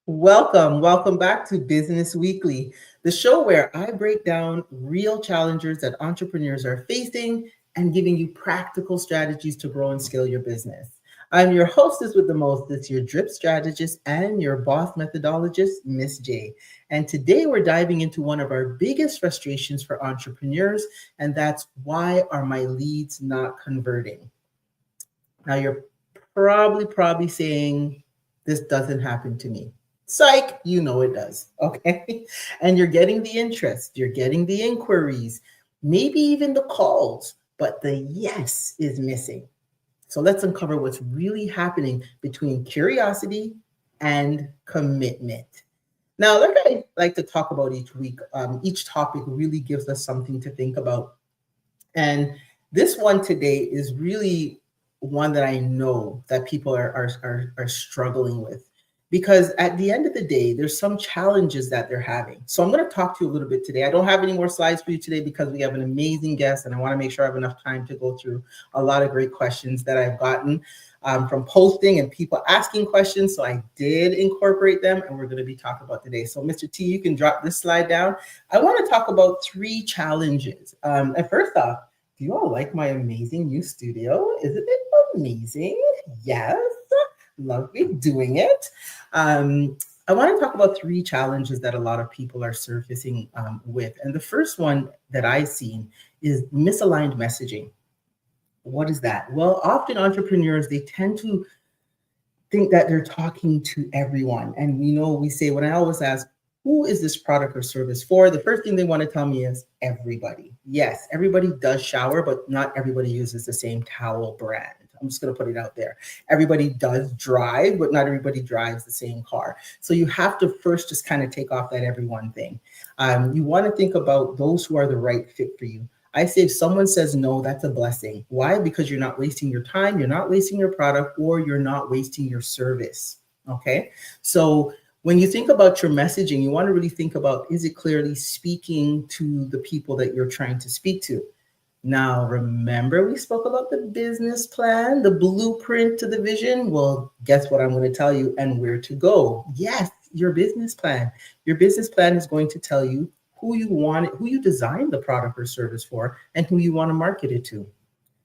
Welcome back to Business Weekly, the show where I break down real challenges that entrepreneurs are facing and giving you practical strategies to grow and scale your business. I'm your hostess with the mostest, your drip strategist and your boss methodologist, Miss J. And today we're diving into one of our biggest frustrations for entrepreneurs, and that's why are my leads not converting? Now you're probably saying this doesn't happen to me. Psych, you know it does. Okay. And you're getting the interest, you're getting the inquiries, maybe even the calls, but the yes is missing. So let's uncover what's really happening between curiosity and commitment. Now, like I like to talk about each week, each topic really gives us something to think about. And this one today is really one that I know that people are struggling with because at the end of the day, there's some challenges that they're having. So I'm going to talk to you a little bit today. I don't have any more slides for you today because we have an amazing guest and I want to make sure I have enough time to go through a lot of great questions that I've gotten from posting and people asking questions. So I did incorporate them and we're going to be talking about today. So Mr. T, you can drop this slide down. I want to talk about 3 challenges. And first off, do you all like my amazing new studio? Isn't it amazing? Yes, love me doing it. I want to talk about 3 challenges that a lot of people are surfacing with. And the first one that I've seen is misaligned messaging. What is that? Well, often entrepreneurs, they tend to think that they're talking to everyone. And we say, when I always ask, who is this product or service for? The first thing they want to tell me is everybody. Yes, everybody does shower, but not everybody uses the same towel brand. I'm just going to put it out there. Everybody does drive, but not everybody drives the same car. So you have to first just kind of take off that everyone thing. You want to think about those who are the right fit for you. I say if someone says no, that's a blessing. Why? Because you're not wasting your time, you're not wasting your product, or you're not wasting your service. Okay. So when you think about your messaging, you want to really think about, is it clearly speaking to the people that you're trying to speak to? Now, remember we spoke about the business plan, the blueprint to the vision? Well, guess what I'm going to tell you and where to go. Yes, your business plan. Your business plan is going to tell you who you want, who you designed the product or service for, and who you want to market it to.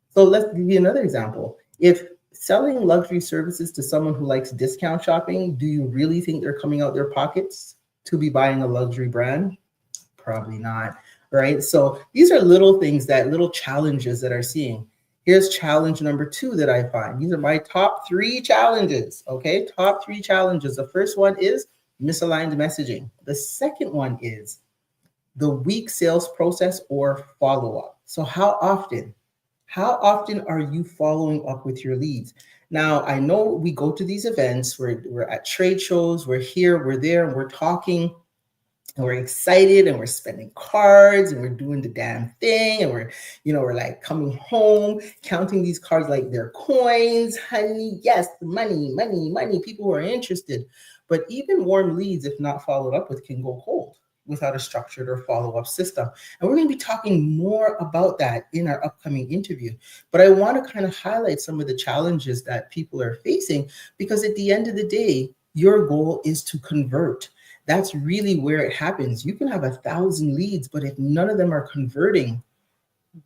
So let's give you another example. If selling luxury services to someone who likes discount shopping, do you really think they're coming out their pockets to be buying a luxury brand? Probably not, right? So these are little things little challenges that are seeing. Here's challenge number 2 that I find. These are my top 3 challenges, okay? Top 3 challenges. The first one is misaligned messaging. The second one is the weak sales process or follow-up. So how often are you following up with your leads? Now, I know we go to these events, we're at trade shows, we're here, we're there, and we're talking, and we're excited, and we're spending cards, and we're doing the damn thing, and we're like coming home, counting these cards like they're coins, honey, yes, money, money, money, people who are interested. But even warm leads, if not followed up with, can go cold without a structured or follow-up system. And we're going to be talking more about that in our upcoming interview. But I want to kind of highlight some of the challenges that people are facing, because at the end of the day, your goal is to convert. That's really where it happens. You can have 1,000 leads, but if none of them are converting,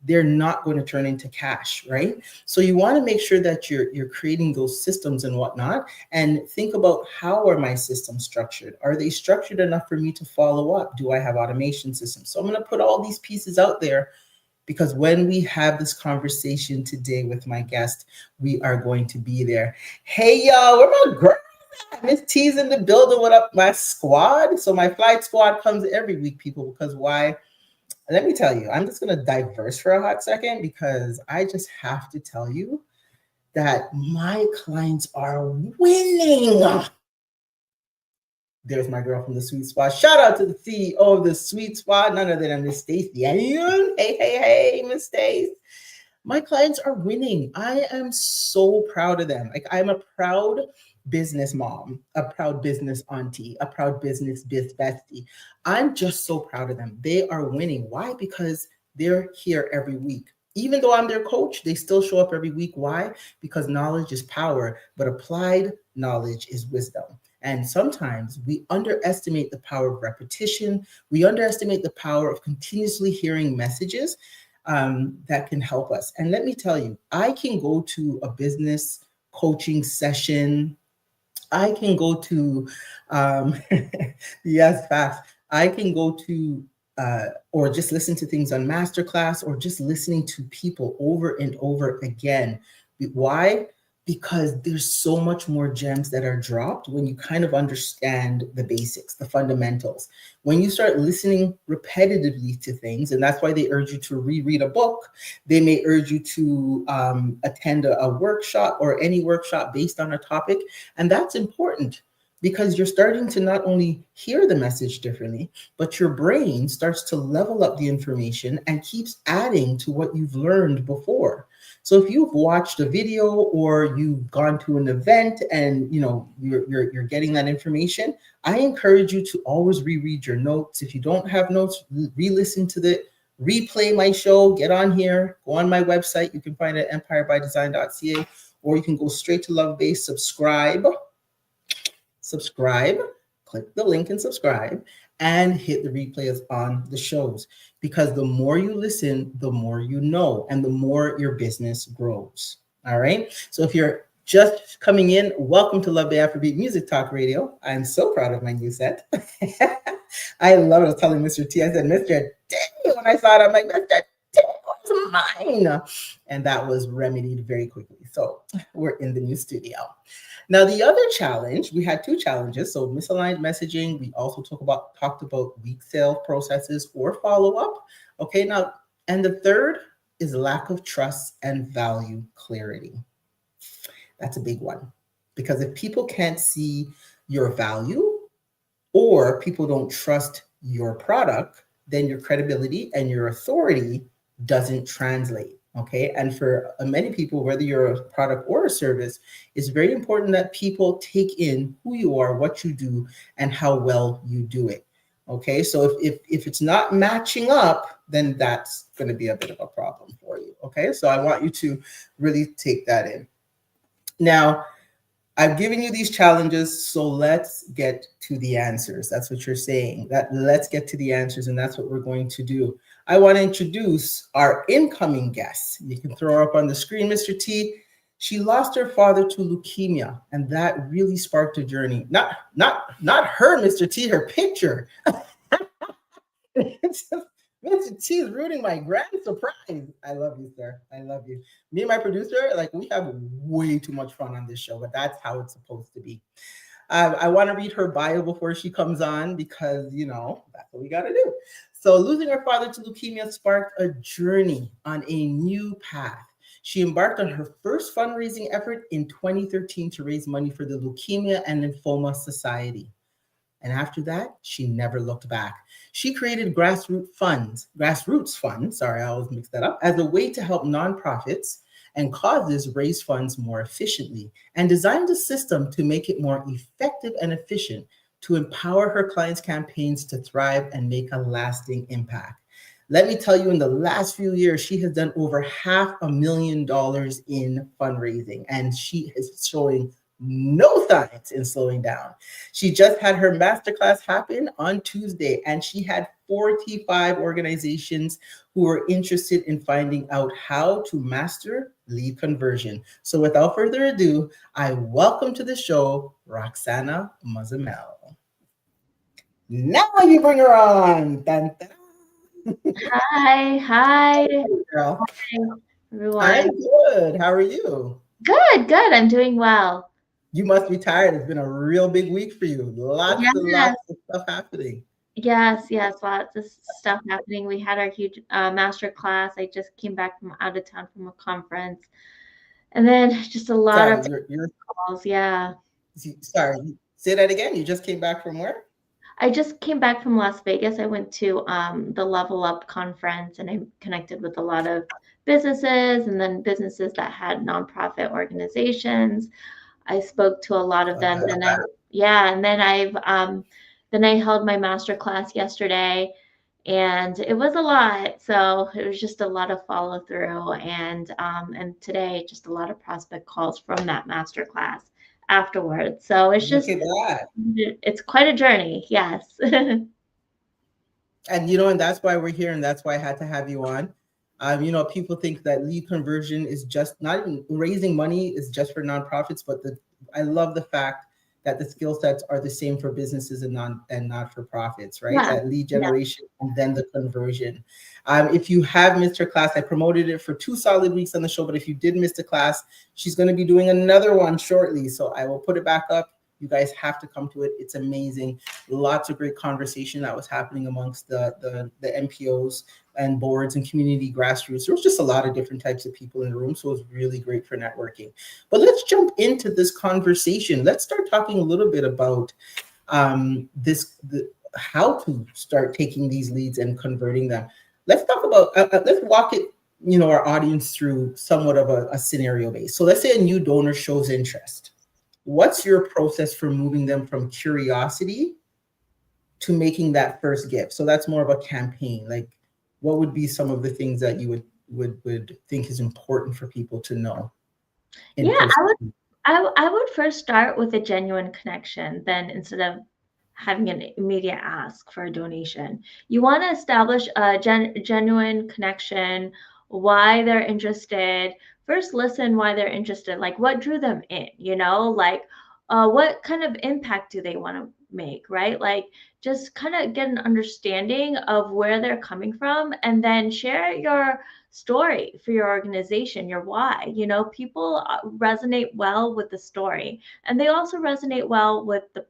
they're not going to turn into cash, right? So you want to make sure that you're creating those systems and whatnot, and think about, how are my systems structured? Are they structured enough for me to follow up? Do I have automation systems? So I'm going to put all these pieces out there, because when we have this conversation today with my guest, we are going to be there. Hey, y'all, where my girl? Miss T's in the building. What up, my squad? So my flight squad comes every week, people, because why? Let me tell you, I'm just going to diverse for a hot second, because I just have to tell you that my clients are winning. There's my girl from the Sweet Spot. Shout out to the CEO of the Sweet Spot, none other than Miss Stacy. Hey, Miss Stacy. My clients are winning. I am so proud of them. Like, I'm a proud business mom, a proud business auntie, a proud business bestie. I'm just so proud of them. They are winning. Why? Because they're here every week. Even though I'm their coach, they still show up every week. Why? Because knowledge is power, but applied knowledge is wisdom. And sometimes we underestimate the power of repetition. We underestimate the power of continuously hearing messages that can help us. And let me tell you, I can go to a business coaching session. I can go to, um, yes, fast. I can go to, or just listen to things on masterclass, or just listening to people over and over again. Why? Because there's so much more gems that are dropped when you kind of understand the basics, the fundamentals. When you start listening repetitively to things, and that's why they urge you to reread a book, they may urge you to attend a workshop or any workshop based on a topic. And that's important because you're starting to not only hear the message differently, but your brain starts to level up the information and keeps adding to what you've learned before. So if you've watched a video or you've gone to an event and you're getting that information, I encourage you to always reread your notes. If you don't have notes, re-listen to the replay my show, get on here, go on my website. You can find it at empirebydesign.ca, or you can go straight to Love Base, subscribe, click the link and subscribe, and hit the replays on the shows. Because the more you listen, the more you know, and the more your business grows. All right. So if you're just coming in, welcome to Love Bay Afrobeat Music Talk Radio. I'm so proud of my new set. I love it. I was telling Mr. T, I said, Mr. T, when I saw it, I'm like, Mr. T, what's mine? And that was remedied very quickly. So we're in the new studio. Now, the other challenge, we had two challenges. So misaligned messaging, we also talked about weak sales processes or follow-up. Okay, now, and the third is lack of trust and value clarity. That's a big one. Because if people can't see your value or people don't trust your product, then your credibility and your authority doesn't translate. Okay. And for many people, whether you're a product or a service, it's very important that people take in who you are, what you do, and how well you do it. Okay. So if it's not matching up, then that's going to be a bit of a problem for you. Okay. So I want you to really take that in. Now, I've given you these challenges, so let's get to the answers. That's what you're saying. That let's get to the answers, and that's what we're going to do. I want to introduce our incoming guest. You can throw her up on the screen, Mr. T. She lost her father to leukemia, and that really sparked a journey. Not her, Mr. T, her picture. Mr. T is ruining my grand surprise. I love you, sir. I love you. Me and my producer, like, we have way too much fun on this show, but that's how it's supposed to be. I want to read her bio before she comes on because, that's what we got to do. So losing her father to leukemia sparked a journey on a new path. She embarked on her first fundraising effort in 2013 to raise money for the Leukemia and Lymphoma Society. And after that, she never looked back. She created grassroots funds, sorry, I always mix that up, as a way to help nonprofits and causes raise funds more efficiently, and designed a system to make it more effective and efficient to empower her clients' campaigns to thrive and make a lasting impact. Let me tell you, in the last few years, she has done over $500,000 in fundraising, and she is showing no signs in slowing down. She just had her masterclass happen on Tuesday, and she had 45 organizations who were interested in finding out how to master lead conversion. So without further ado, I welcome to the show, Roxana Muzzammel. Now you bring her on. Dun, dun. Hi, Girl. everyone. I'm good. How are you? Good. I'm doing well. You must be tired. It's been a real big week for you. Lots and Yes, lots of stuff happening. yes, lots of stuff happening. We had our huge master class. I just came back from out of town from a conference, and then just a lot of Sorry, you're calls. Yeah, sorry. Say that again. You just came back from where? I just came back from Las Vegas. I went to the Level Up conference, and I connected with a lot of businesses, and then businesses that had nonprofit organizations. I spoke to a lot of them. Okay. And then I held my master class yesterday, and it was a lot. So it was just a lot of follow through, and today just a lot of prospect calls from that master class afterwards. So Look at that. it's quite a journey. Yes. And and that's why we're here, and that's why I had to have you on. People think that lead conversion is just not even raising money is just for nonprofits, but I love the fact that the skill sets are the same for businesses and not for profits, right? Yeah. That lead Yeah. generation and then the conversion. If you have missed her class, I promoted it for 2 solid weeks on the show, but if you did miss the class, she's going to be doing another one shortly, so I will put it back up. You guys have to come to it. It's amazing. Lots of great conversation that was happening amongst the NPOs and boards and community grassroots. There was just a lot of different types of people in the room, so it was really great for networking. But let's jump into this conversation. Let's start talking a little bit about how to start taking these leads and converting them. Let's talk about let's walk it our audience through somewhat of a scenario base. So let's say a new donor shows interest. What's your process for moving them from curiosity to making that first gift? So that's more of a campaign. Like, what would be some of the things that you would think is important for people to know? Yeah, I would first start with a genuine connection, then instead of having an immediate ask for a donation. You want to establish a genuine connection, why they're interested. First, listen why they're interested, like what drew them in, like what kind of impact do they want to make, right? Like just kind of get an understanding of where they're coming from, and then share your story for your organization, your why. People resonate well with the story, and they also resonate well with the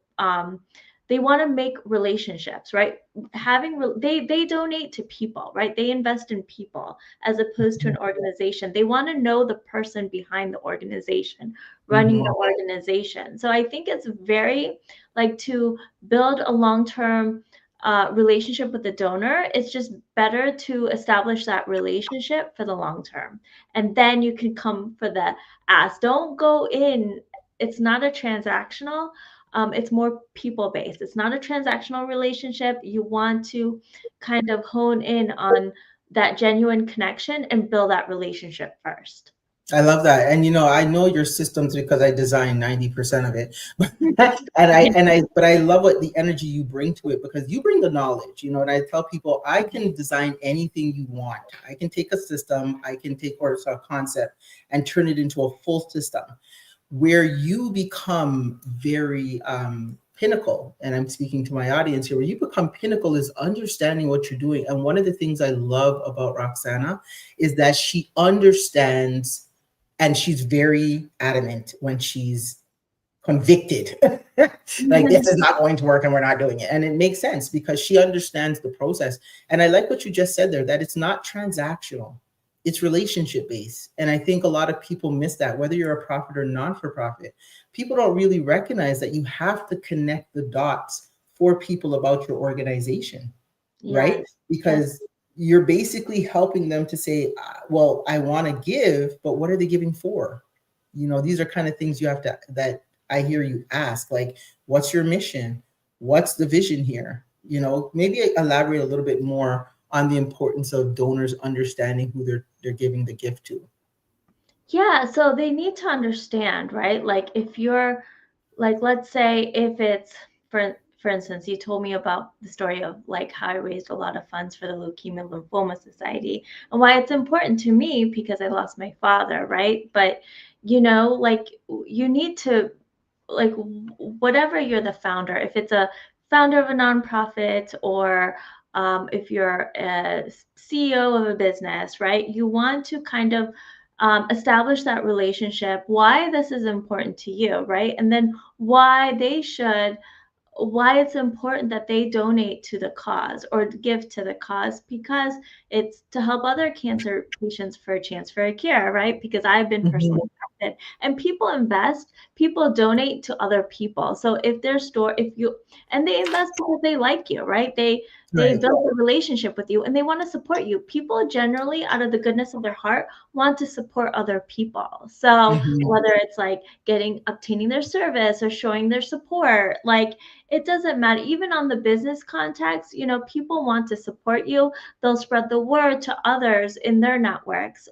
they want to make relationships, right? They donate to people, right? They invest in people as opposed to an organization. They want to know the person behind the organization, running the organization. So I think it's very like to build a long-term relationship with the donor. It's just better to establish that relationship for the long term, and then you can come for the ask. Don't go in. It's not a transactional. It's more people based. It's not a transactional relationship. You want to kind of hone in on that genuine connection and build that relationship first. I love that. And I know your systems because I designed 90% of it. But I love what the energy you bring to it, because you bring the knowledge, and I tell people I can design anything you want. I can take a system, I can take or a concept and turn it into a full system. Where you become very pinnacle, and I'm speaking to my audience here, where you become pinnacle is understanding what you're doing. And one of the things I love about Roxana is that she understands, and she's very adamant when she's convicted. Like, this is not going to work and we're not doing it. And it makes sense because she understands the process. And I like what you just said there, that it's not transactional. It's relationship based. And I think a lot of people miss that, whether you're a profit or non-for-profit. People don't really recognize that you have to connect the dots for people about your organization, right? Because you're basically helping them to say, well, I want to give, but what are they giving for? These are kind of things you have to, that I hear you ask, like, what's your mission? What's the vision here? Maybe elaborate a little bit more on the importance of donors understanding who they're giving the gift to. Yeah, so they need to understand, right? Like if you're like, let's say if it's for instance, you told me about the story of like how I raised a lot of funds for the Leukemia Lymphoma Society and why it's important to me because I lost my father, right? But like you need to, like, whatever you're the founder, if it's a founder of a nonprofit or if you're a CEO of a business, right? You want to kind of establish that relationship, why this is important to you, right? And then why it's important that they donate to the cause or give to the cause, because it's to help other cancer patients for a chance for a cure, right? Because I've been personally affected, and people donate to other people. So if their store, if you, and they invest because they like you, right? They Right. built a relationship with you and they want to support you. People generally, out of the goodness of their heart, want to support other people. So Mhm. whether it's like obtaining their service or showing their support, like it doesn't matter. Even on the business context, people want to support you. They'll spread the word to others in their networks.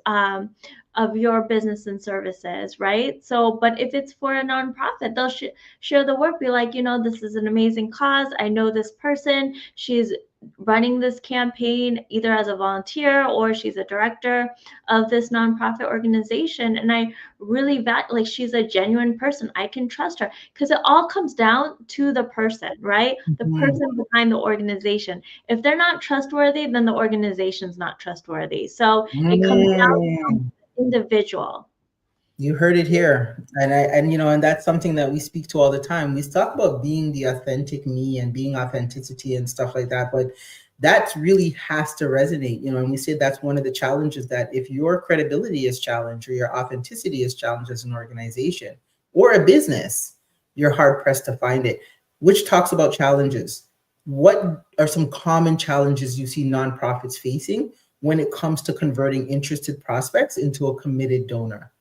Of your business and services, right? So, but if it's for a nonprofit, they'll share the work, be like, this is an amazing cause. I know this person. She's running this campaign either as a volunteer or she's a director of this nonprofit organization. And I really like she's a genuine person. I can trust her because it all comes down to the person, right? The Mhm. person behind the organization. If they're not trustworthy, then the organization's not trustworthy. So it comes down Mm. individual. You heard it here. And that's something that we speak to all the time. We talk about being the authentic me and being authenticity and stuff like that, but that really has to resonate, and we say that's one of the challenges, that if your credibility is challenged or your authenticity is challenged as an organization or a business, you're hard pressed to find it. Which talks about challenges. What are some common challenges you see nonprofits facing when it comes to converting interested prospects into a committed donor?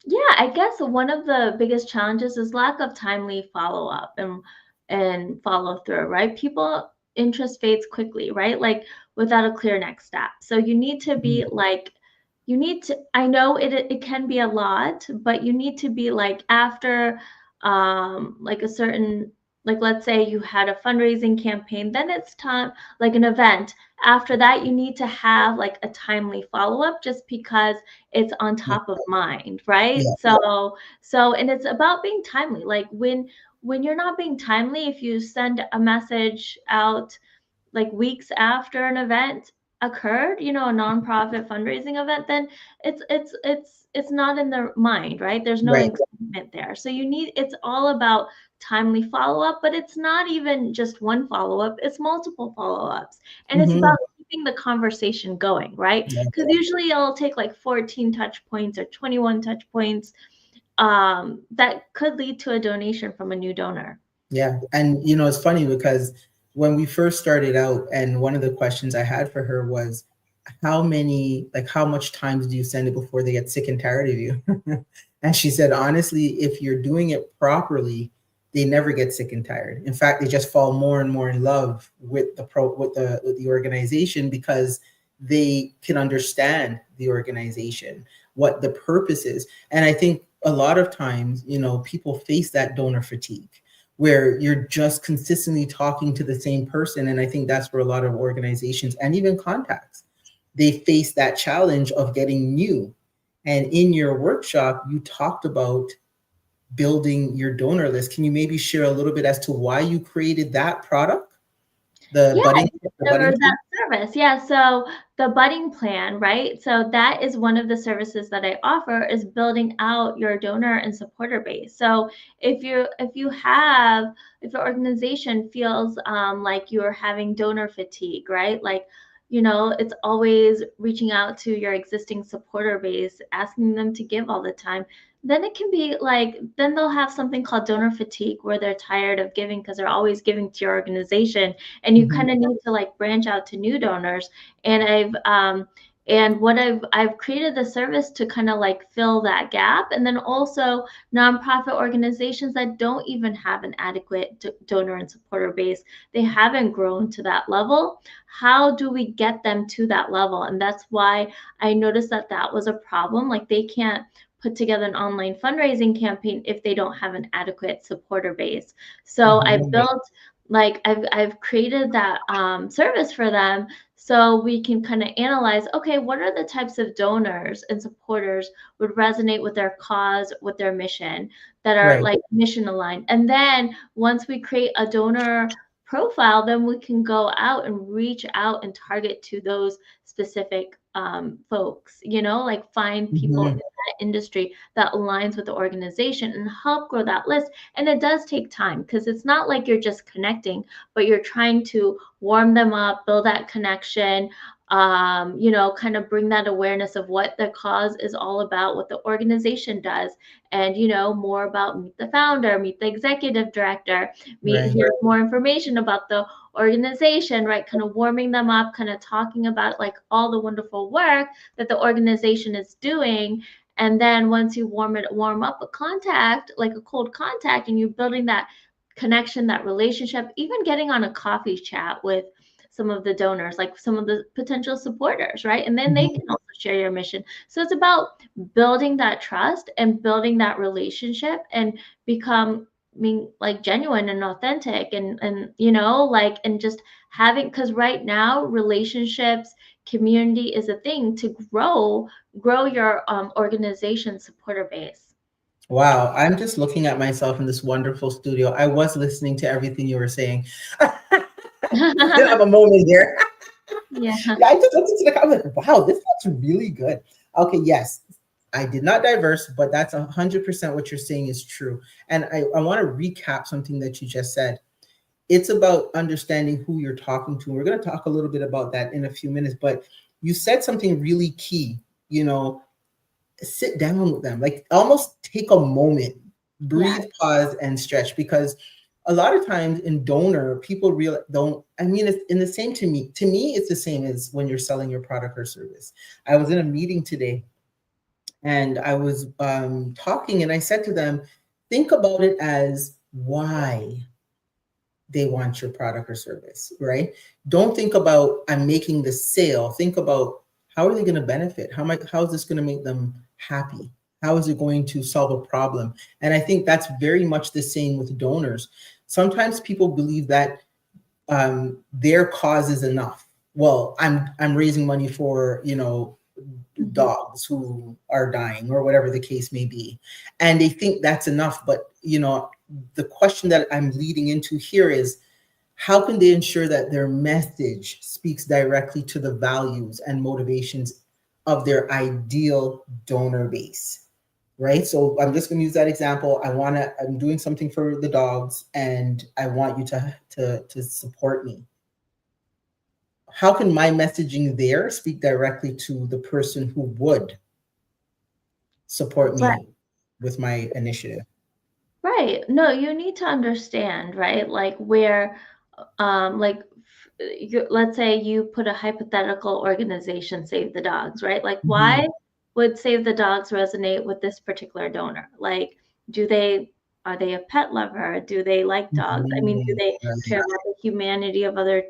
Yeah, I guess one of the biggest challenges is lack of timely follow up and follow through, right? People interest fades quickly, right? Like without a clear next step. So you need to be like you need to I know it can be a lot, but you need to be like after like a certain, like let's say you had a fundraising campaign, then it's time, like an event. After that, you need to have like a timely follow up just because it's on Yeah. top of mind, right? Yeah. So and it's about being timely. Like when you're not being timely, if you send a message out like weeks after an event occurred, a nonprofit fundraising event, then it's not in their mind, right? There's no Right. excitement there. So it's all about timely follow-up, but it's not even just one follow-up, it's multiple follow-ups. And it's Mhm. about keeping the conversation going, right? Yeah. Because usually it'll take like 14 touch points or 21 touch points that could lead to a donation from a new donor. Yeah. And it's funny because when we first started out, and one of the questions I had for her was, how much times do you send it before they get sick and tired of you? And she said, honestly, if you're doing it properly, they never get sick and tired. In fact, they just fall more and more in love with the organization, because they can understand the organization, what the purpose is. And I think a lot of times, people face that donor fatigue, where you're just consistently talking to the same person. And I think that's where a lot of organizations and even contacts, they face that challenge of getting new. And in your workshop, you talked about building your donor list. Can you maybe share a little bit as to why you created that product, the Yeah, or budding plan? that service. Yeah, so the budding plan, right? So that is one of the services that I offer is building out your donor and supporter base. So if your organization feels like you're having donor fatigue, right? Like it's always reaching out to your existing supporter base, asking them to give all the time. Then it can be like, then they'll have something called donor fatigue where they're tired of giving because they're always giving to your organization, and you Mhm. kind of need to like branch out to new donors. And I've created the service to kind of like fill that gap. And then also nonprofit organizations that don't even have an adequate donor and supporter base, they haven't grown to that level. How do we get them to that level? And that's why I noticed that that was a problem. Like they can't put together an online fundraising campaign if they don't have an adequate supporter base. So I Mhm. built like I've created that service for them so we can kind of analyze, okay, what are the types of donors and supporters would resonate with their cause, with their mission, that are Right. like mission aligned. And then once we create a donor profile, then we can go out and reach out and target to those specific folks, like find people in Mhm. that industry that aligns with the organization and help grow that list. And it does take time because it's not like you're just connecting, but you're trying to warm them up, build that connection, kind of bring that awareness of what the cause is all about, what the organization does, and more about meet the founder, meet the executive director, meet Right. hear more information about the organization, right? Kind of warming them up, kind of talking about like all the wonderful work that the organization is doing. And then once you warm up a contact, like a cold contact, and you're building that connection, that relationship, even getting on a coffee chat with some of the donors, like some of the potential supporters, right? And then they Mhm. can also share your mission. So it's about building that trust and building that relationship and become being like genuine and authentic and like and just having, because right now relationships, community is a thing to grow your organization supporter base. Wow, I'm just looking at myself in this wonderful studio. I was listening to everything you were saying. Just gonna have a moment here. Yeah. Yeah, I just looked into the comment. Wow, this looks really good. Okay, yes, I did not diverse, but that's 100% what you're saying is true. And I want to recap something that you just said. It's about understanding who you're talking to. We're going to talk a little bit about that in a few minutes, but you said something really key. You know, sit down with them, like almost take a moment, Yeah. breathe, pause, and stretch. Because a lot of times in donor, people real don't. I mean, it's in the same to me. To me, it's the same as when you're selling your product or service. I was in a meeting today, and I was talking, and I said to them, think about it as why they want your product or service, right? Don't think about I'm making the sale. Think about how are they going to benefit? How is this going to make them happy? How is it going to solve a problem? And I think that's very much the same with donors. Sometimes people believe that their cause is enough. Well, I'm raising money for Mhm. dogs who are dying or whatever the case may be, and they think that's enough. But the question that I'm leading into here is how can they ensure that their message speaks directly to the values and motivations of their ideal donor base, right? So I'm just going to use that example. I'm doing something for the dogs and I want you to support me. How can my messaging there speak directly to the person who would support Right. me with my initiative? Right. No, you need to understand, right? Like where, like, let's say you put a hypothetical organization, Save the Dogs, right? Like, why Mhm. would Save the Dogs resonate with this particular donor? Like, do they, are they a pet lover? Do they like dogs? I mean, do Mhm. they care Right. about the humanity of other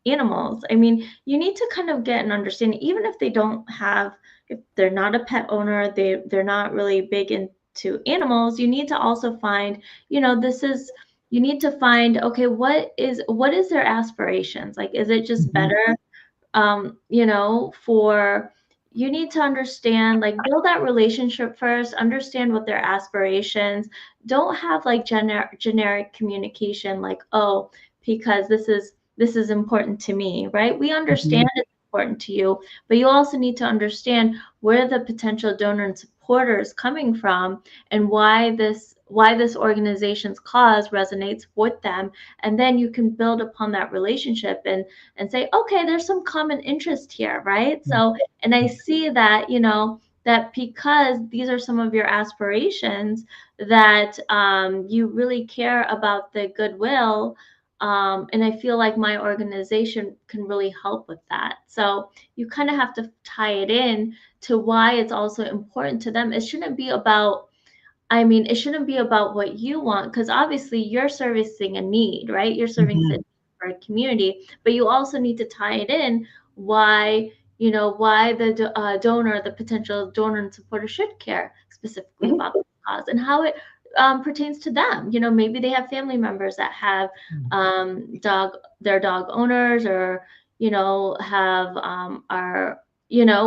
animals? I mean, you need to kind of get an understanding, even if they don't have, if they're not a pet owner, they're not really big into animals, you need to also find, this is, you need to find, okay, what is their aspirations? Like, is it just Mhm. better, for, you need to understand, like, build that relationship first, understand what their aspirations. Don't have like generic communication, like, oh, because this is important to me, right? We understand Mhm. it's important to you, but you also need to understand where the potential donor and supporter is coming from, and why this organization's cause resonates with them. And then you can build upon that relationship and say, okay, there's some common interest here, right? So, and I see that, that because these are some of your aspirations, that you really care about the goodwill. And I feel like my organization can really help with that. So you kind of have to tie it in to why it's also important to them. It shouldn't be about, I mean, it shouldn't be about what you want, because obviously you're servicing a need, right? You're serving the Mhm. need for a community, but you also need to tie it in why, why the donor, the potential donor and supporter should care specifically Mhm. about the cause and how it pertains to them. Maybe they have family members that have their dog owners, or have are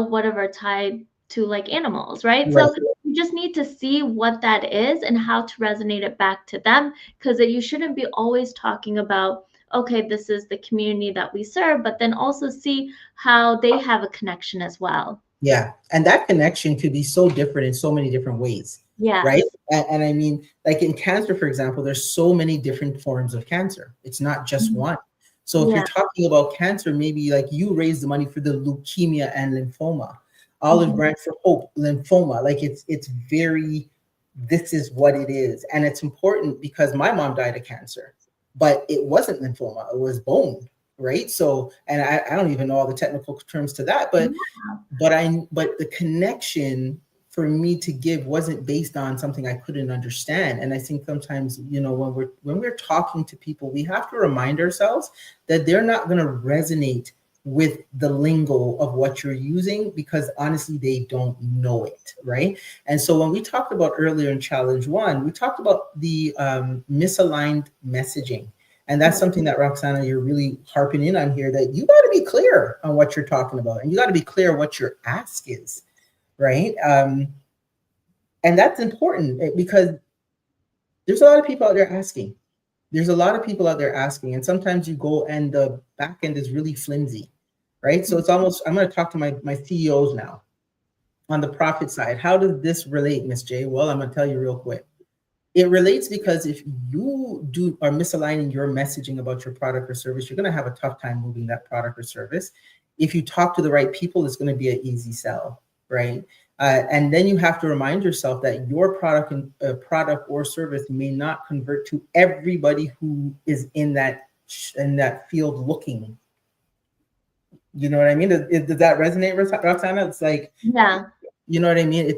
whatever tied to like animals, right? Right. So you just need to see what that is and how to resonate it back to them, because you shouldn't be always talking about, okay, this is the community that we serve, but then also see how they have a connection as well. Yeah, and that connection could be so different in so many different ways, right? Yes. And I mean, like in cancer, for example, there's so many different forms of cancer. It's not just Mhm. one. So if you're Yeah. talking about cancer, maybe like you raise the money for the leukemia and lymphoma, Olive Mhm. Branch for Hope, lymphoma. Like it's very, this is what it is. And it's important because my mom died of cancer, but it wasn't lymphoma, it was bone, right? So, and I don't even know all the technical terms to that, but the connection for me to give wasn't based on something I couldn't understand. And I think sometimes, when we're talking to people, we have to remind ourselves that they're not going to resonate with the lingo of what you're using because honestly they don't know it, right? And so when we talked about earlier in challenge one, we talked about the misaligned messaging. And that's something that Roxana, you're really harping in on here, that you got to be clear on what you're talking about and you got to be clear what your ask is, right? And that's important because there's a lot of people out there asking. There's a lot of people out there asking, and sometimes you go and the back end is really flimsy, right? So it's almost, I'm going to talk to my CEOs now on the profit side. How does this relate, Miss J? Well, I'm going to tell you real quick. It relates because if you are misaligning your messaging about your product or service, you're going to have a tough time moving that product or service. If you talk to the right people, it's going to be an easy sell, right? And then you have to remind yourself that your product or service may not convert to everybody who is in that field looking. You know what I mean? Does that resonate, Roxana? It's like, Yeah. you know what I mean?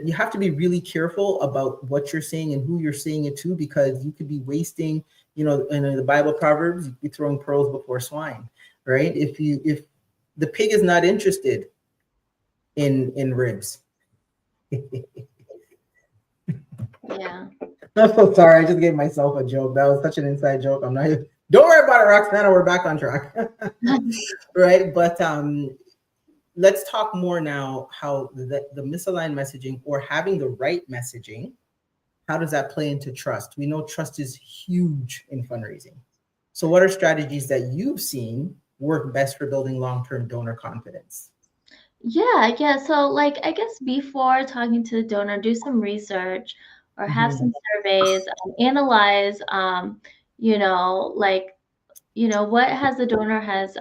You have to be really careful about what you're saying and who you're saying it to, because you could be wasting, in the Bible Proverbs, you could be throwing pearls before swine, right? If the pig is not interested in ribs. Yeah. I'm so sorry. I just gave myself a joke. That was such an inside joke. I'm not. Don't worry about it, Roxana. We're back on track, right? But let's talk more now. How the misaligned messaging or having the right messaging, how does that play into trust? We know trust is huge in fundraising. So, what are strategies that you've seen work best for building long-term donor confidence? Yeah. So, like, I guess before talking to the donor, do some research or have Mm-hmm. some surveys, analyze, like, what has the donor has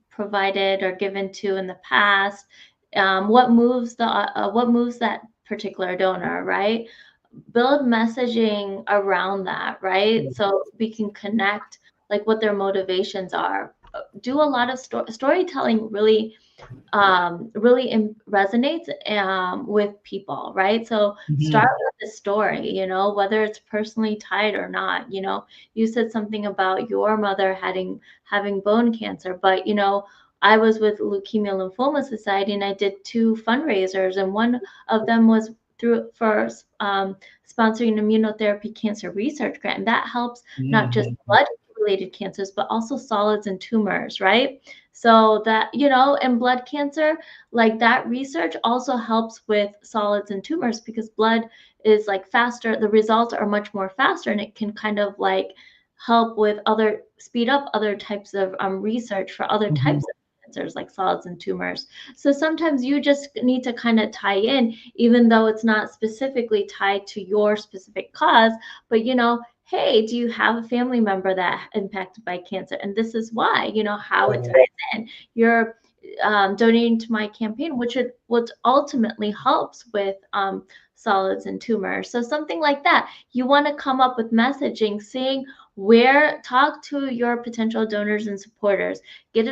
provided or given to in the past, what moves that particular donor, right? Build messaging around that, right? So we can connect like what their motivations are. Do a lot of storytelling really resonates with people, right? So start Mm-hmm. with the story, whether it's personally tied or not. You said something about your mother having bone cancer, but I was with Leukemia Lymphoma Society and I did two fundraisers, and one of them was for sponsoring an immunotherapy cancer research grant, and that helps not just Mm-hmm. blood related cancers but also solids and tumors, right? So that, and blood cancer, like that research also helps with solids and tumors because blood is like faster, the results are much more faster, and it can kind of like help with speed up other types of research for other Mm-hmm. types of cancers like solids and tumors. So sometimes you just need to kind of tie in, even though it's not specifically tied to your specific cause, but hey, do you have a family member that impacted by cancer? And this is why, how it ties in. You're donating to my campaign, which ultimately helps with solids and tumors. So something like that. You want to come up with messaging, saying talk to your potential donors and supporters, get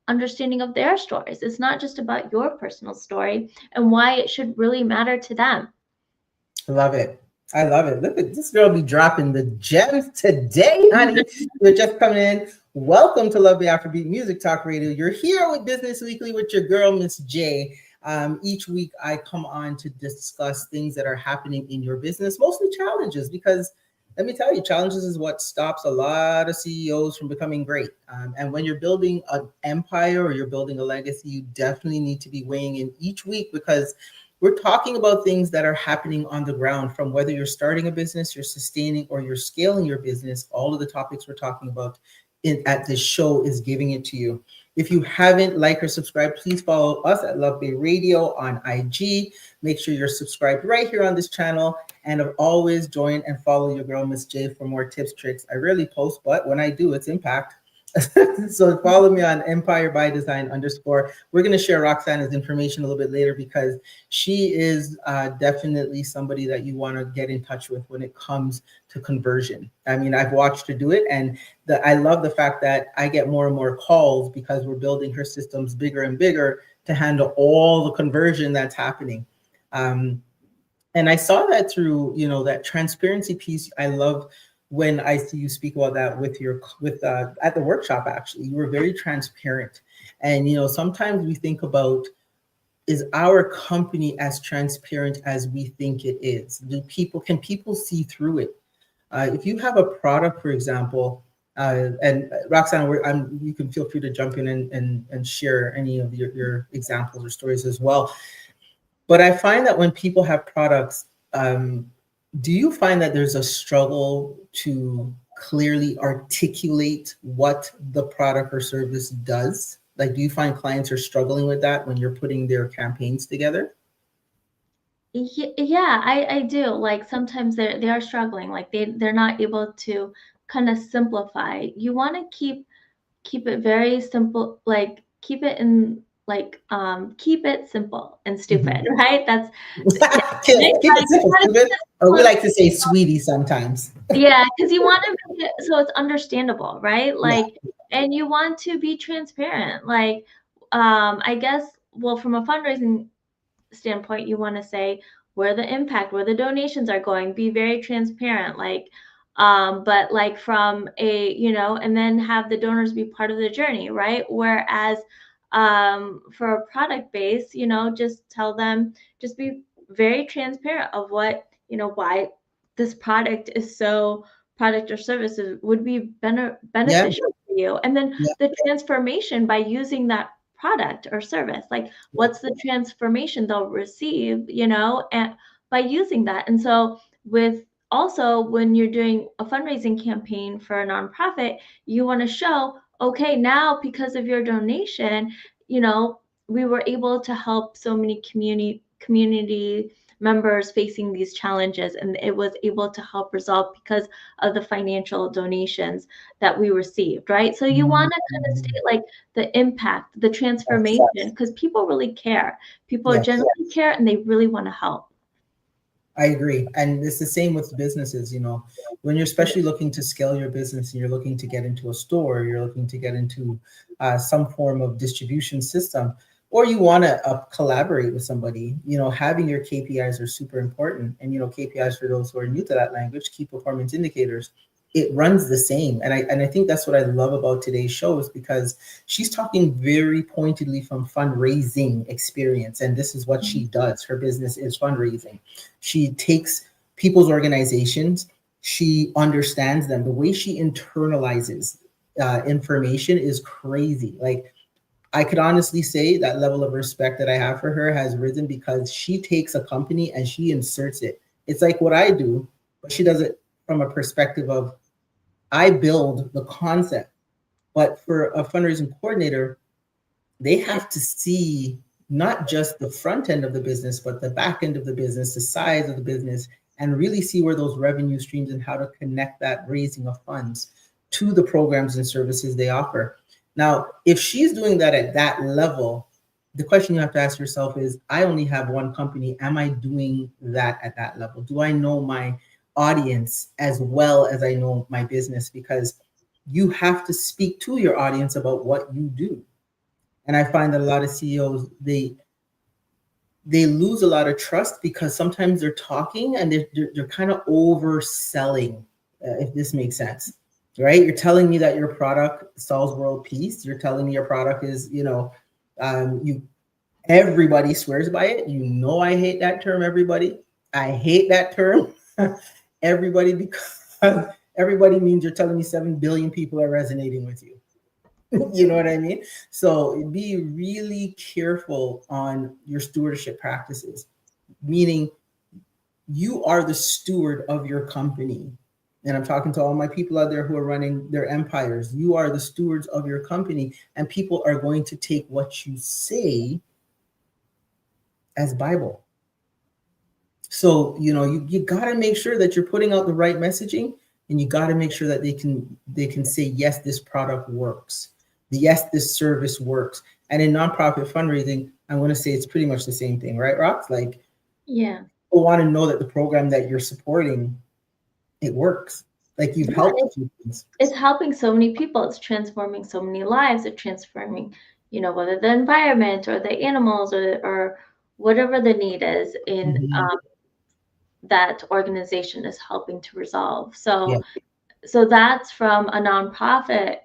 understanding of their stories. It's not just about your personal story and why it should really matter to them. Love it. I love it. Look at this girl be dropping the gems today, honey. You're just coming in. Welcome to Love the Afrobeat Music Talk Radio. You're here with Business Weekly with your girl, Miss J. Each week I come on to discuss things that are happening in your business, mostly challenges, because let me tell you, challenges is what stops a lot of CEOs from becoming great. And when you're building an empire or you're building a legacy, you definitely need to be weighing in each week, because we're talking about things that are happening on the ground, from whether you're starting a business, you're sustaining, or you're scaling your business. All of the topics we're talking about at this show is giving it to you. If you haven't liked or subscribed, please follow us at Love Bay Radio on IG. Make sure you're subscribed right here on this channel. And always join and follow your girl, Miss J, for more tips, tricks. I rarely post, but when I do, it's impact. So follow me on Empire by Design _. We're going to share Roxana's information a little bit later because she is definitely somebody that you want to get in touch with when it comes to conversion. I mean, I've watched her do it, and I love the fact that I get more and more calls because we're building her systems bigger and bigger to handle all the conversion that's happening. And I saw that through, that transparency piece. I love when I see you speak about that with at the workshop. Actually, you were very transparent. And sometimes we think about, is our company as transparent as we think it is? Can people see through it? If you have a product, for example, and Roxana, you can feel free to jump in and share any of your examples or stories as well. But I find that when people have products, do you find that there's a struggle to clearly articulate what the product or service does? Like, do you find clients are struggling with that when you're putting their campaigns together? Yeah, I do. Like sometimes they are struggling. Like they're not able to kind of simplify. You want to keep it very simple. Like keep it in keep it simple and stupid, right? That's Keep it simple, stupid. Or we like to say sweetie sometimes. Yeah, because you want to make it so it's understandable, right? Yeah. And you want to be transparent. I guess, well, from a fundraising standpoint, you want to say where the donations are going, be very transparent. But like from and then have the donors be part of the journey, right? Whereas for a product base, just tell them, just be very transparent of what, why this product or services would be beneficial for you. And then Yeah. the transformation by using that product or service, like what's the transformation they'll receive, and by using that. And so with also when you're doing a fundraising campaign for a nonprofit, you want to show, okay, now because of your donation, we were able to help so many community members facing these challenges, and it was able to help resolve because of the financial donations that we received, right? So you want to kind of state like the impact, the transformation, because people really care. People generally care, and they really want to help. I agree. And it's the same with businesses, when you're especially looking to scale your business and you're looking to get into a store, you're looking to get into some form of distribution system, or you want to collaborate with somebody, having your KPIs are super important. And, KPIs, for those who are new to that language, key performance indicators, it runs the same. And I think that's what I love about today's show, is because she's talking very pointedly from fundraising experience. And this is what she does. Her business is fundraising. She takes people's organizations, she understands them. The way she internalizes information is crazy. Like, I could honestly say that level of respect that I have for her has risen because she takes a company and she inserts it. It's like what I do, but she does it from a perspective of, I build the concept. But for a fundraising coordinator, they have to see not just the front end of the business, but the back end of the business, the size of the business, and really see where those revenue streams and how to connect that raising of funds to the programs and services they offer. Now, if she's doing that at that level, the question you have to ask yourself is, I only have one company. Am I doing that at that level? Do I know my audience as well as I know my business? Because you have to speak to your audience about what you do. And I find that a lot of CEOs, they lose a lot of trust because sometimes they're talking and they're kind of overselling, if this makes sense, right? You're telling me that your product solves world peace. You're telling me your product is, everybody swears by it. I hate that term, everybody. I hate that term, everybody, because everybody means you're telling me 7 billion people are resonating with you. You know what I mean? So be really careful on your stewardship practices, meaning you are the steward of your company. And I'm talking to all my people out there who are running their empires. You are the stewards of your company, and people are going to take what you say as Bible. So, you got to make sure that you're putting out the right messaging, and you got to make sure that they can say, yes, this product works. Yes, this service works. And in nonprofit fundraising, I'm going to say it's pretty much the same thing, right, Rox? Like, Yeah. people want to know that the program that you're supporting, it works. Like, you've Yeah, helped a few things. it's helping so many people. It's transforming so many lives. It's transforming, whether the environment or the animals or whatever the need is in Mhm. that organization is helping to resolve. Yeah. So that's from a nonprofit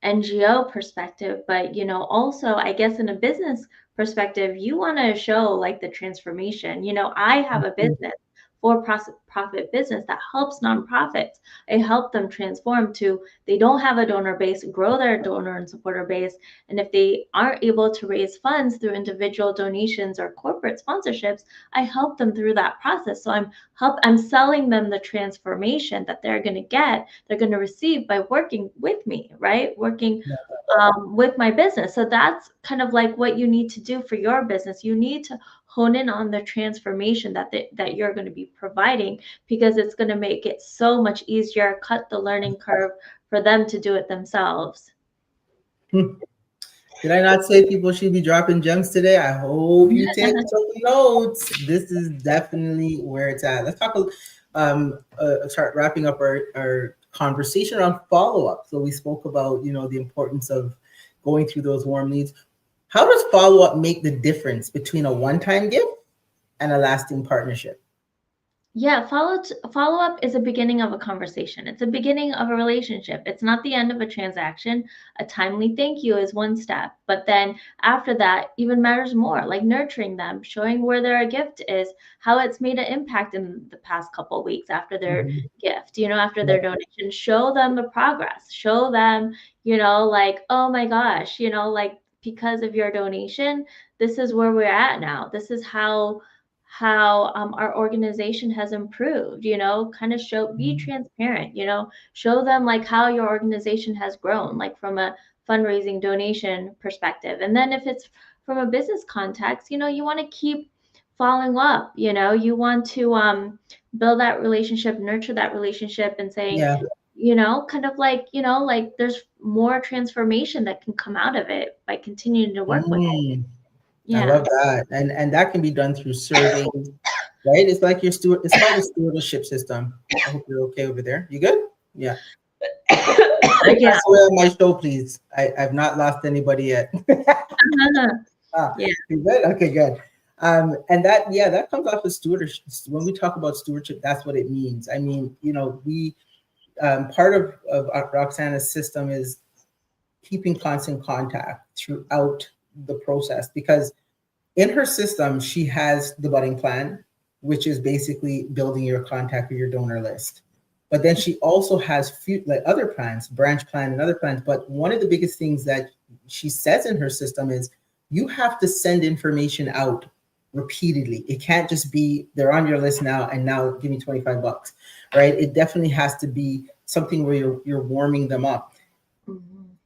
NGO perspective, but also I guess in a business perspective, you want to show like the transformation. I have a Mhm. business for profit business that helps nonprofits. I help them transform to they don't have a donor base, grow their donor and supporter base, and if they aren't able to raise funds through individual donations or corporate sponsorships, I help them through that process. So I'm selling them the transformation that they're going to receive by working with me, right? Working with my business. So that's kind of like what you need to do for your business. You need to hone in on the transformation that you're going to be providing, because it's going to make it so much easier, cut the learning curve for them to do it themselves. Did I not say people should be dropping gems today? I hope you take some notes. This is definitely where it's at. Let's start wrapping up our conversation on follow up. So we spoke about, the importance of going through those warm leads. How does follow up make the difference between a one time gift and a lasting partnership? Yeah, follow up is a beginning of a conversation. It's a beginning of a relationship. It's not the end of a transaction. A timely thank you is one step, but then after that, even matters more, like nurturing them, showing where their gift is, how it's made an impact in the past couple of weeks after their Mhm. gift, after Yeah. their donation. Show them the progress. Show them, like, oh my gosh, like because of your donation, this is where we're at now. This is how our organization has improved, kind of be Mhm. transparent, show them like how your organization has grown, like from a fundraising donation perspective. And then if it's from a business context, you want to keep following up, you want to build that relationship, nurture that relationship, and saying, Yeah. kind of like, like there's more transformation that can come out of it by continuing to work with it. Mm. I Yeah. love that. And that can be done through surveys, right? It's like your steward. It's called a stewardship system. I hope you're okay over there. You good? Yeah. Don't Yeah. pass away on my show, please. I've not lost anybody yet. Ah, Yeah. you good? Okay, good. And that comes off of stewardship. When we talk about stewardship, that's what it means. I mean, we part of Roxana's system is keeping constant contact throughout the process, because in her system, she has the budding plan, which is basically building your contact or your donor list. But then she also has like other plans, branch plan and other plans. But one of the biggest things that she says in her system is you have to send information out repeatedly. It can't just be they're on your list now and now give me $25, right? It definitely has to be something where you're warming them up. Mhm.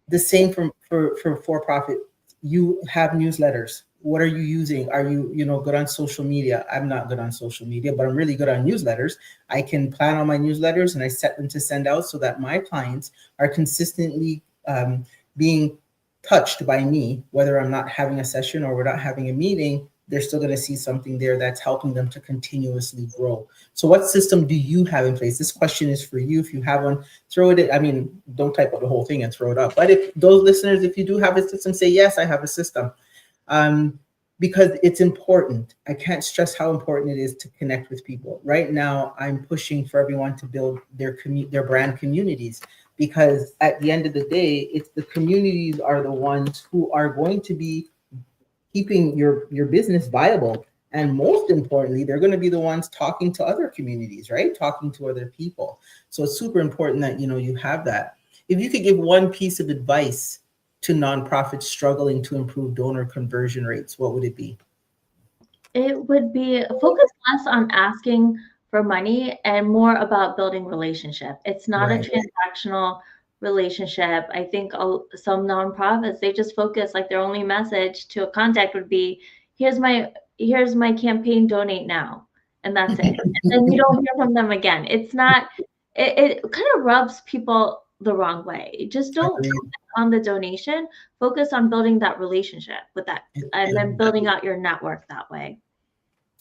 The same for profit. You have newsletters. What are you using? Are you good on social media? I'm not good on social media, but I'm really good on newsletters. I can plan on my newsletters and I set them to send out so that my clients are consistently being touched by me, whether I'm not having a session or we're not having a meeting. They're still going to see something there that's helping them to continuously grow. So what system do you have in place? This question is for you. If you have one, throw it in. I mean, don't type out the whole thing and throw it up. But if those listeners, if you do have a system, say, yes, I have a system. Um, because it's important. I can't stress how important it is to connect with people. Right now, I'm pushing for everyone to build their brand communities, because at the end of the day, it's the communities are the ones who are going to be keeping your business viable. And most importantly, they're going to be the ones talking to other communities, right? Talking to other people. So it's super important that you have that. If you could give one piece of advice to nonprofits struggling to improve donor conversion rates, what would it be? It would be focus less on asking for money and more about building relationship. It's not a Right. transactional relationship. I think some nonprofits, they just focus, like their only message to a contact would be, here's my here's my campaign, donate now. And that's it. And then you don't hear from them again. It's not, it kind of rubs people the wrong way. Just don't Agreed. focus on the donation, focus on building that relationship with that, and then building out your network that way.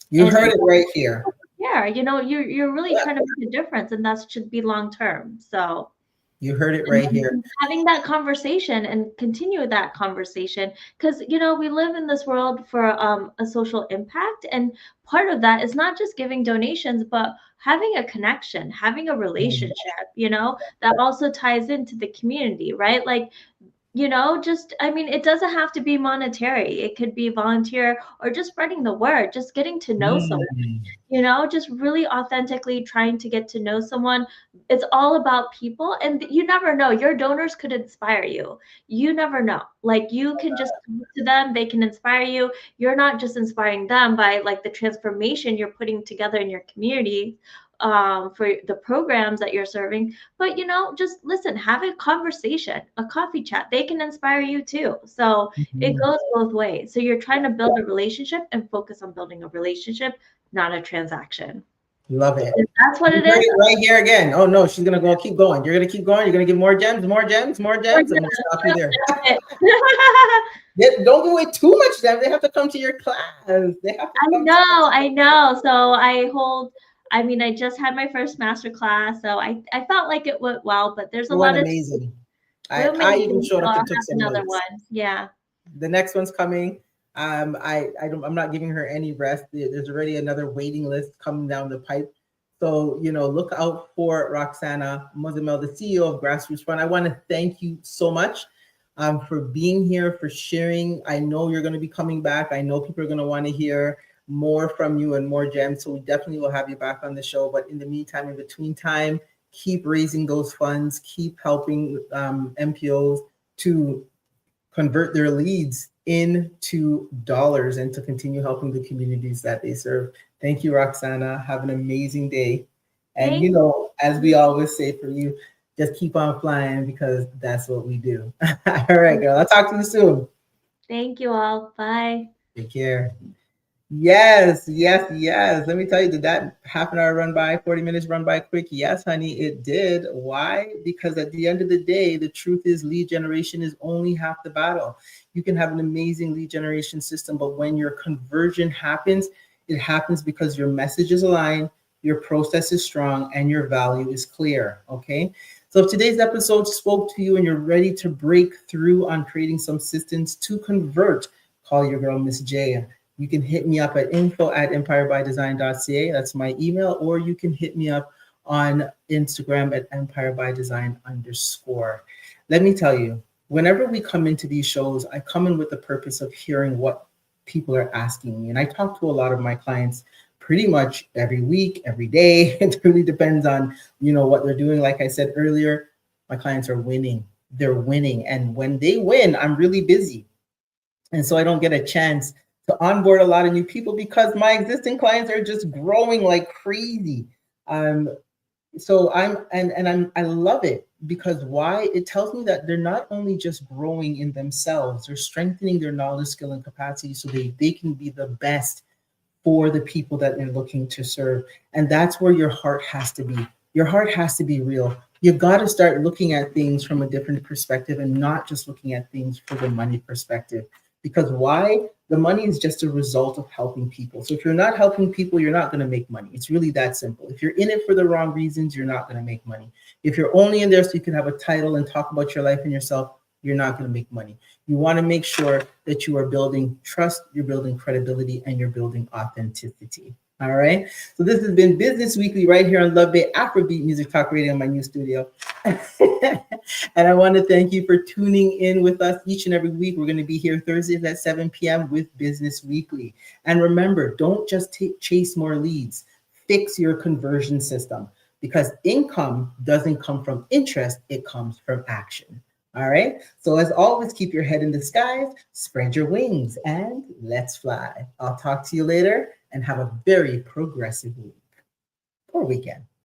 You And heard it right here. yeah, you're really trying to make a difference, and that should be long term. So You heard it right here. having that conversation and continue that conversation, because we live in this world for a social impact, and part of that is not just giving donations, but having a connection, having a relationship, that also ties into the community, right? Like, just, I mean, it doesn't have to be monetary. It could be volunteer or just spreading the word, just getting to know someone, Mm. just really authentically trying to get to know someone. It's all about people, and you never know, your donors could inspire you. You never know. Like, you can just talk to them, they can inspire you. You're not just inspiring them by like the transformation you're putting together in your community, for the programs that you're serving, but just listen, have a conversation, a coffee chat, they can inspire you too. So it Mhm. goes both ways. So you're trying to build a relationship and focus on building a relationship, not a transaction. Love it. If that's what You it heard is, it right here again. Oh no, she's gonna go keep going. You're gonna keep going. You're gonna give more gems, more gems, more we're gems. I'm gonna stop you there. gonna Don't give away too much gems. They have to come to your class. They have to come to I know. So I mean, I just had my first master class, so I felt like it went well, but there's a it went lot of amazing. I even amazing. showed So up I'll and took have some another notes. one. Yeah. The next one's coming. I'm not giving her any rest. There's already another waiting list coming down the pipe. So, look out for Roxana Muzzammel, the CEO of Grassroots Fund. I want to thank you so much for being here, for sharing. I know you're going to be coming back. I know people are going to want to hear more from you and more gems. So we definitely will have you back on the show. But in the meantime, in between time, keep raising those funds, keep helping MPOs to convert their leads into dollars and to continue helping the communities that they serve. Thank you, Roxana. Have an amazing day. And Thank as we always say for you, just keep on flying because that's what we do. All right, girl. I'll talk to you soon. Thank you all. Bye. Take care. Yes, yes, yes. Let me tell you, did that half an hour run by, 40 minutes run by quick? Yes, honey, it did. Why? Because at the end of the day, the truth is lead generation is only half the battle. You can have an amazing lead generation system, but when your conversion happens, it happens because your message is aligned, your process is strong, and your value is clear. Okay. So if today's episode spoke to you and you're ready to break through on creating some systems to convert, call your girl, Miss J. You can hit me up at info@empirebydesign.ca. That's my email, or you can hit me up on Instagram at empirebydesign_. Let me tell you, whenever we come into these shows, I come in with the purpose of hearing what people are asking me. And I talk to a lot of my clients pretty much every week, every day. It really depends on, what they're doing. Like I said earlier, my clients are winning. They're winning. And when they win, I'm really busy. And so I don't get a chance to onboard a lot of new people because my existing clients are just growing like crazy. So I love it because why? It tells me that they're not only just growing in themselves, they're strengthening their knowledge, skill, and capacity so they can be the best for the people that they're looking to serve. And that's where your heart has to be. Your heart has to be real. You got to start looking at things from a different perspective and not just looking at things from the money perspective. Because why? The money is just a result of helping people. So if you're not helping people, you're not going to make money. It's really that simple. If you're in it for the wrong reasons, you're not going to make money. If you're only in there so you can have a title and talk about your life and yourself, you're not going to make money. You want to make sure that you are building trust, you're building credibility, and you're building authenticity. All right. So this has been Business Weekly right here on Love Bay Afrobeat Music Talk Radio in my new studio. And I want to thank you for tuning in with us each and every week. We're going to be here Thursdays at 7 p.m. with Business Weekly. And remember, don't just chase more leads. Fix your conversion system because income doesn't come from interest. It comes from action. All right. So as always, keep your head in the skies, spread your wings, and let's fly. I'll talk to you later and have a very progressive week. or weekend.